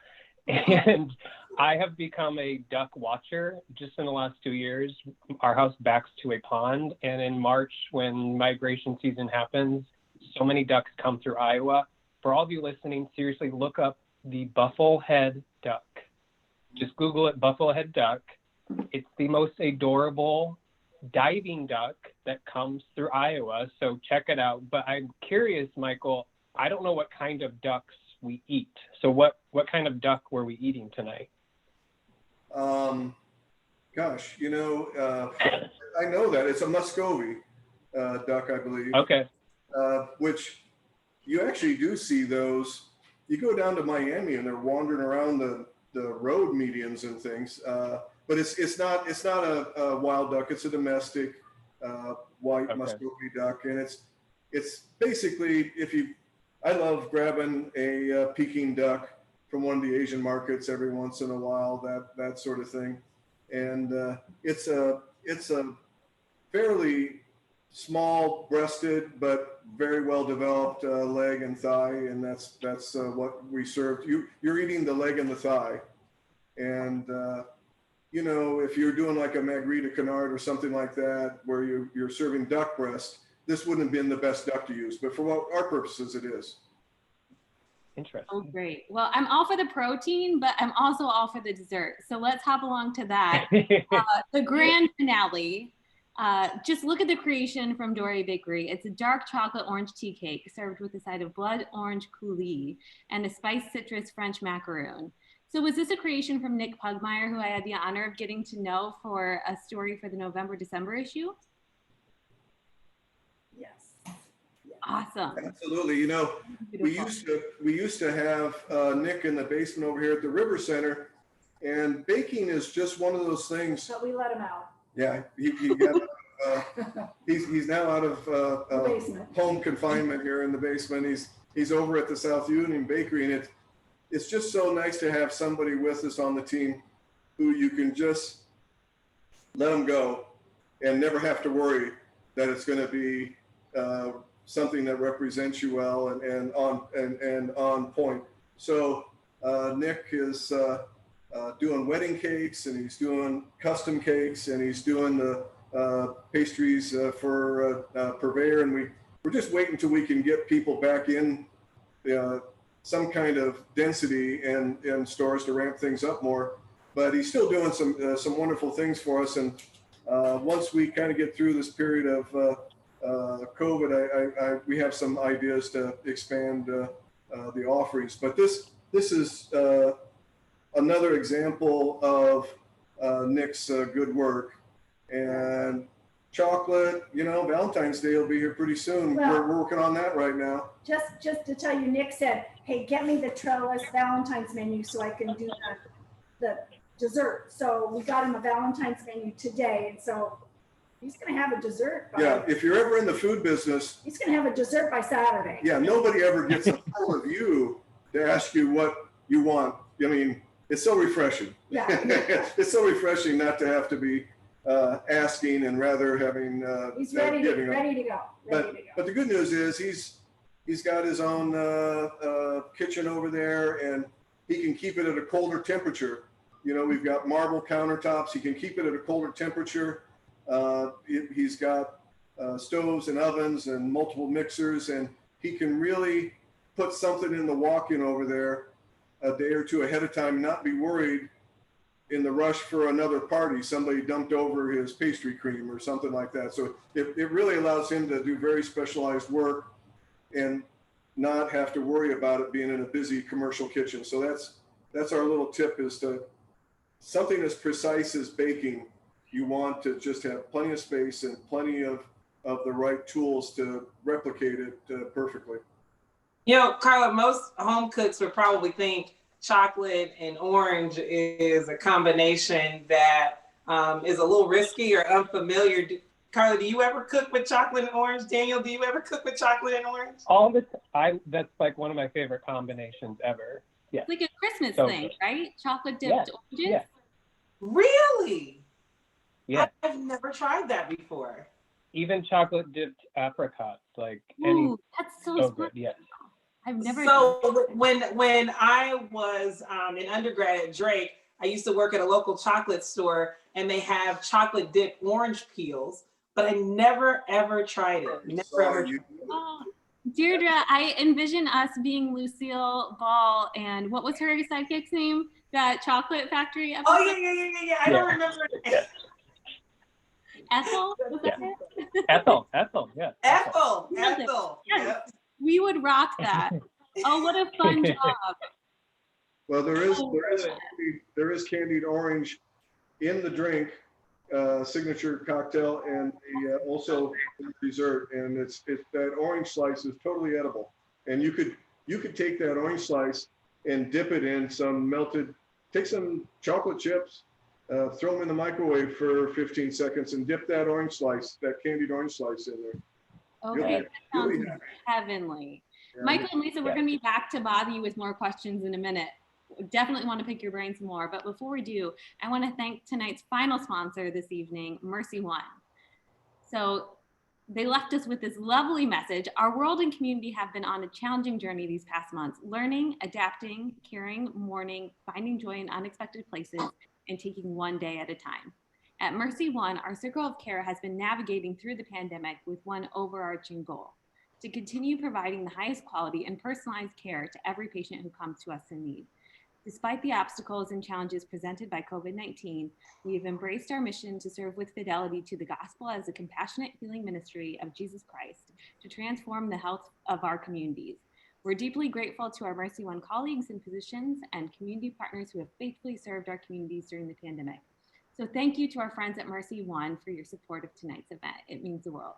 And I have become a duck watcher just in the last 2 years. Our house backs to a pond, and in March, when migration season happens, so many ducks come through Iowa. For all of you listening, seriously look up the bufflehead duck. Just Google it, bufflehead duck. It's the most adorable diving duck that comes through Iowa, so check it out. But I'm curious, Michael, I don't know what kind of ducks we eat. So what kind of duck were we eating tonight? Gosh, I know that it's a Muscovy duck, I believe. Okay. Which you actually do see those. You go down to Miami and they're wandering around the road medians and things. But it's not a wild duck. It's a domestic white Muscovy duck, and it's basically I love grabbing a Peking duck from one of the Asian markets every once in a while, that sort of thing. And it's a fairly small breasted, but very well developed leg and thigh. And that's what we served. You're eating the leg and the thigh. And, you know, if you're doing like a Margarita Canard or something like that, where you're serving duck breast, this wouldn't have been the best duck to use, but for what our purposes, it is. Interesting. Oh, great. Well, I'm all for the protein, but I'm also all for the dessert. So let's hop along to that. The grand finale. Just look at the creation from Dory Bakery. It's a dark chocolate orange tea cake served with a side of blood orange coulis and a spiced citrus French macaroon. So was this a creation from Nick Pugmire, who I had the honor of getting to know for a story for the November-December issue? Yes. Awesome. Absolutely. You know, Beautiful. we used to have Nick in the basement over here at the River Center, and baking is just one of those things. But we let him out. Yeah, he got, he's now out of The basement. home confinement here in the basement. He's over at the South Union Bakery, and it's just so nice to have somebody with us on the team who you can just let them go and never have to worry that it's going to be something that represents you well and on point. So Nick is doing wedding cakes, and he's doing custom cakes, and he's doing the pastries for Purveyor, and we're just waiting until we can get people back in some kind of density in stores to ramp things up more. But he's still doing some wonderful things for us, and once we kind of get through this period of COVID, we have some ideas to expand the offerings. But this is another example of Nick's good work. And chocolate, you know, Valentine's Day will be here pretty soon. Well, we're working on that right now. Just to tell you, Nick said, hey, get me the Trellis Valentine's menu so I can do the dessert. So we got him a Valentine's menu today. And so he's going to have a dessert. Yeah, if you're ever in the food business. He's going to have a dessert by Saturday. Yeah, nobody ever gets a hold of you to ask you what you want. I mean, it's so refreshing. Yeah. It's so refreshing not to have to be asking, and rather having He's ready to go. But the good news is he's got his own kitchen over there, and he can keep it at a colder temperature. You know, we've got marble countertops. He can keep it at a colder temperature. He's got stoves and ovens and multiple mixers, and he can really put something in the walk-in over there a day or two ahead of time, not be worried in the rush for another party, somebody dumped over his pastry cream or something like that. So it really allows him to do very specialized work and not have to worry about it being in a busy commercial kitchen. So that's our little tip, is to something as precise as baking. You want to just have plenty of space and plenty of the right tools to replicate it perfectly. You know, Carla, most home cooks would probably think chocolate and orange is a combination that is a little risky or unfamiliar. Carla, do you ever cook with chocolate and orange? Daniel, do you ever cook with chocolate and orange? All the time. That's like one of my favorite combinations ever. Yeah. It's like a Christmas So thing, good. right? Chocolate dipped Yes. oranges. Yeah. Really? Yeah. I've never tried that before. Even chocolate dipped apricots, like Ooh, that's so so smart. good. Yes. I've never. So when I was in undergrad at Drake, I used to work at a local chocolate store, and they have chocolate dipped orange peels, but I never ever tried it. Never ever. Oh, Deirdre, I envision us being Lucille Ball and what was her sidekick's name? That chocolate factory episode? Oh yeah. I don't remember. Yeah. Ethel? Was that Yeah. it? Ethel, yes. Ethel. Yes. Yep. We would rock that. Oh, what a fun job. Well, there is candied orange in the drink, signature cocktail, and also dessert. And it's that orange slice is totally edible. And you could take that orange slice and dip it in some take some chocolate chips, throw them in the microwave for 15 seconds, and dip that candied orange slice in there. Okay, that sounds You'll be happy. heavenly. Yeah. Michael and Lisa, we're going to be back to bother you with more questions in a minute. Definitely want to pick your brains more. But before we do, I want to thank tonight's final sponsor this evening, Mercy One. So They left us with this lovely message. Our world and community have been on a challenging journey these past months, learning, adapting, caring, mourning, finding joy in unexpected places, and taking one day at a time. At Mercy One, our circle of care has been navigating through the pandemic with one overarching goal: to continue providing the highest quality and personalized care to every patient who comes to us in need. Despite the obstacles and challenges presented by COVID-19, we have embraced our mission to serve with fidelity to the gospel as a compassionate healing ministry of Jesus Christ to transform the health of our communities. We're deeply grateful to our Mercy One colleagues and physicians and community partners who have faithfully served our communities during the pandemic. So thank you to our friends at Mercy One for your support of tonight's event. It means the world.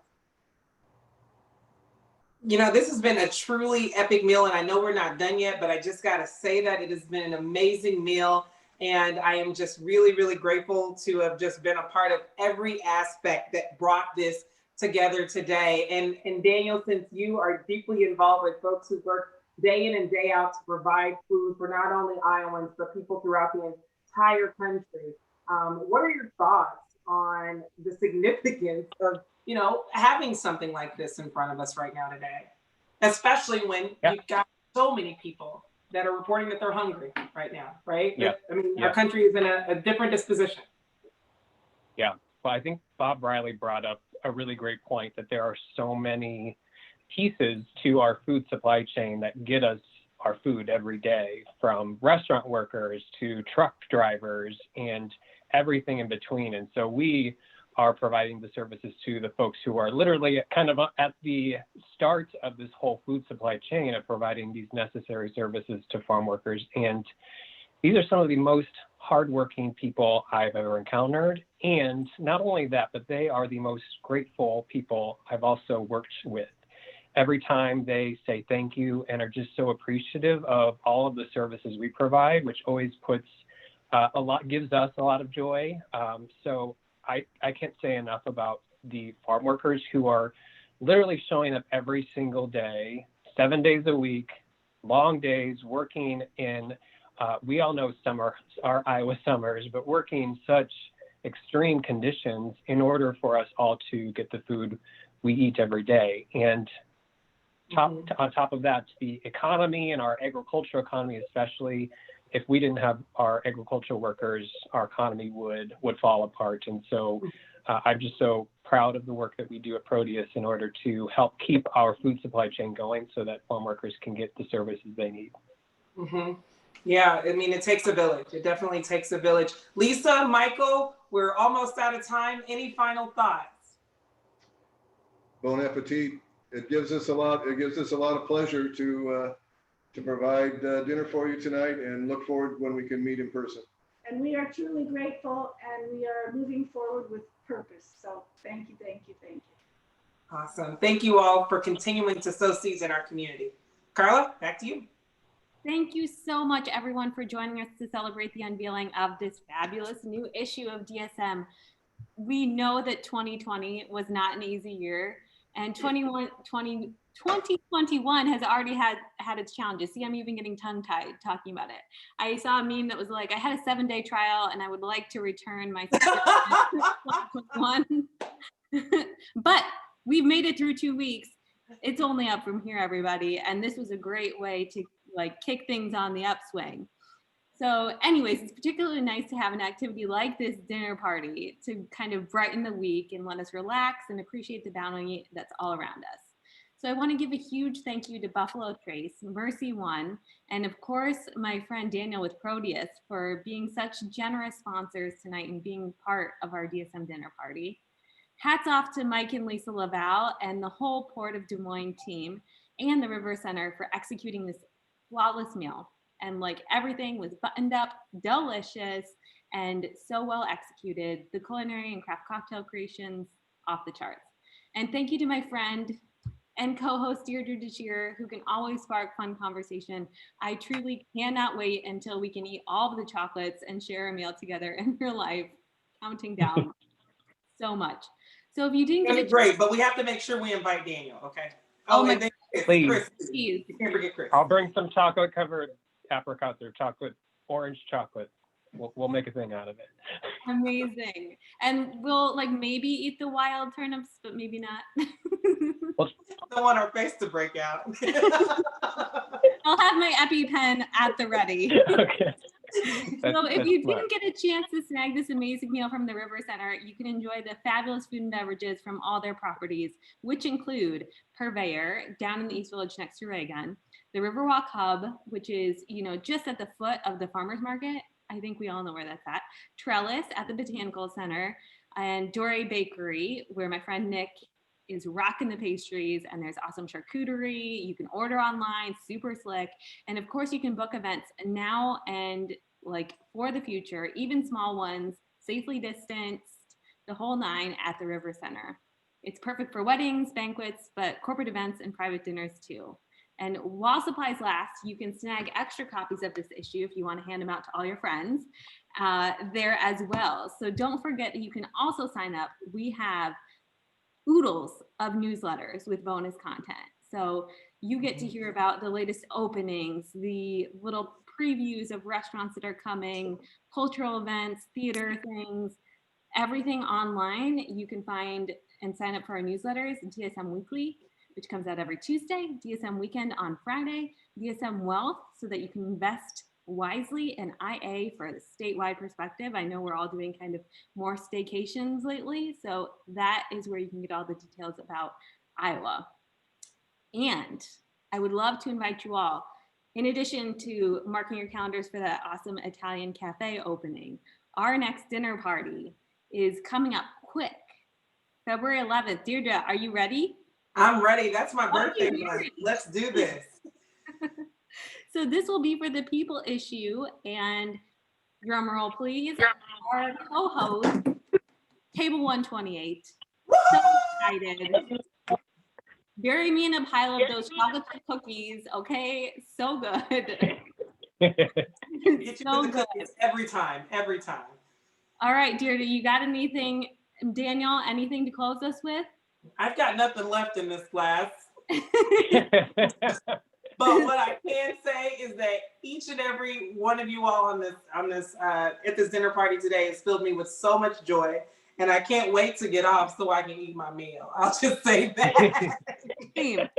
You know, this has been a truly epic meal, and I know we're not done yet, but I just got to say that it has been an amazing meal. And I am just really, really grateful to have just been a part of every aspect that brought this together today. And Daniel, since you are deeply involved with folks who work day in and day out to provide food for not only Iowans, but people throughout the entire country, what are your thoughts on the significance of, you know, having something like this in front of us right now today, especially when you've got so many people that are reporting that they're hungry right now, right? Yeah. I mean, our country is in a different disposition. Yeah, well, I think Bob Riley brought up a really great point that there are so many pieces to our food supply chain that get us our food every day, from restaurant workers to truck drivers and everything in between. And so we are providing the services to the folks who are literally kind of at the start of this whole food supply chain of providing these necessary services to farm workers. And these are some of the most hardworking people I've ever encountered. And not only that, but they are the most grateful people I've also worked with. Every time they say thank you and are just so appreciative of all of the services we provide, which always gives us a lot of joy. So I can't say enough about the farm workers who are literally showing up every single day, 7 days a week, long days, working in, we all know our Iowa summers, but working such extreme conditions in order for us all to get the food we eat every day. And on top of that, the economy and our agricultural economy, especially, if we didn't have our agricultural workers, our economy would fall apart. And so I'm just so proud of the work that we do at Proteus in order to help keep our food supply chain going so that farm workers can get the services they need. Yeah, I mean, it takes a village. It definitely takes a village. Lisa, Michael, we're almost out of time. Any final thoughts? Bon appetit. It gives us a lot. It gives us a lot of pleasure to provide dinner for you tonight, and look forward when we can meet in person. And we are truly grateful, and we are moving forward with purpose. So thank you, thank you, thank you. Awesome. Thank you all for continuing to sow seeds in our community. Carla, back to you. Thank you so much, everyone, for joining us to celebrate the unveiling of this fabulous new issue of DSM. We know that 2020 was not an easy year, and 2021 has already had its challenges. See, I'm even getting tongue-tied talking about it. I saw a meme that was like, I had a 7-day trial and I would like to return my 2021. But we've made it through 2 weeks. It's only up from here, everybody. And this was a great way to kick things on the upswing. So anyways, it's particularly nice to have an activity like this dinner party to kind of brighten the week and let us relax and appreciate the bounty that's all around us. So I want to give a huge thank you to Buffalo Trace, Mercy One, and of course, my friend Daniel with Proteus for being such generous sponsors tonight and being part of our DSM dinner party. Hats off to Mike and Lisa Laval and the whole Port of Des Moines team and the River Center for executing this flawless meal. And everything was buttoned up, delicious, and so well executed. The culinary and craft cocktail creations off the charts. And thank you to my friend and co-host Deirdre DeShear, who can always spark fun conversation. I truly cannot wait until we can eat all of the chocolates and share a meal together in real life, counting down so much. So if you didn't get It's great, but we have to make sure we invite Daniel, okay? Oh my and then please. Chris. You can't forget Chris. I'll bring some chocolate covered apricots or orange chocolate. we'll make a thing out of it. Amazing. And we'll like maybe eat the wild turnips, but maybe not. Don't want our face to break out. I'll have my EpiPen at the ready. Okay. So if you smart. didn't get a chance to snag this amazing meal from the River Center, you can enjoy the fabulous food and beverages from all their properties, which include Purveyor down in the East Village next to Reagan, the Riverwalk Hub, which is, you know, just at the foot of the farmers market. I think we all know where that's at. Trellis at the Botanical Center, and Dore Bakery, where my friend Nick is rocking the pastries, and there's awesome charcuterie. You can order online, super slick. And of course you can book events now and like for the future, even small ones, safely distanced, the whole nine at the River Center. It's perfect for weddings, banquets, but corporate events and private dinners too. And while supplies last, you can snag extra copies of this issue if you want to hand them out to all your friends there as well. So don't forget that you can also sign up. We have oodles of newsletters with bonus content. So you get to hear about the latest openings, the little previews of restaurants that are coming, cultural events, theater things, everything online. You can find and sign up for our newsletters, DSM Weekly, which comes out every Tuesday, DSM Weekend on Friday, DSM Wealth, so that you can invest wisely, and IA for the statewide perspective. I know we're all doing kind of more staycations lately, so that is where you can get all the details about Iowa. And I would love to invite you all, in addition to marking your calendars for that awesome Italian cafe opening, our next dinner party is coming up quick, February 11th. Deirdre, are you ready? I'm ready. That's my birthday Okay, month. Let's do this. So this will be for the People issue, and drum roll please, our co-host, Table 128. So excited. Bury me in a pile of those chocolate chip cookies, okay? So good. Get you So with the good. cookies every time, every time. All right, Deirdre, you got anything, Daniel, anything to close us with? I've got nothing left in this glass. But what I can say is that each and every one of you all at this dinner party today has filled me with so much joy, and I can't wait to get off so I can eat my meal. I'll just say that. Same.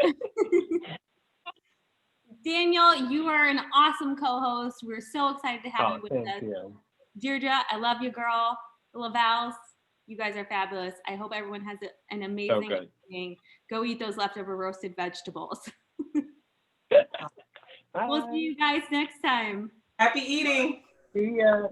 Daniel, you are an awesome co-host. We're so excited to have you with us. Thank you. Deirdre, I love you, girl. Lavals, you guys are fabulous. I hope everyone has an amazing evening. Go eat those leftover roasted vegetables. We'll see you guys next time. Happy eating. See ya.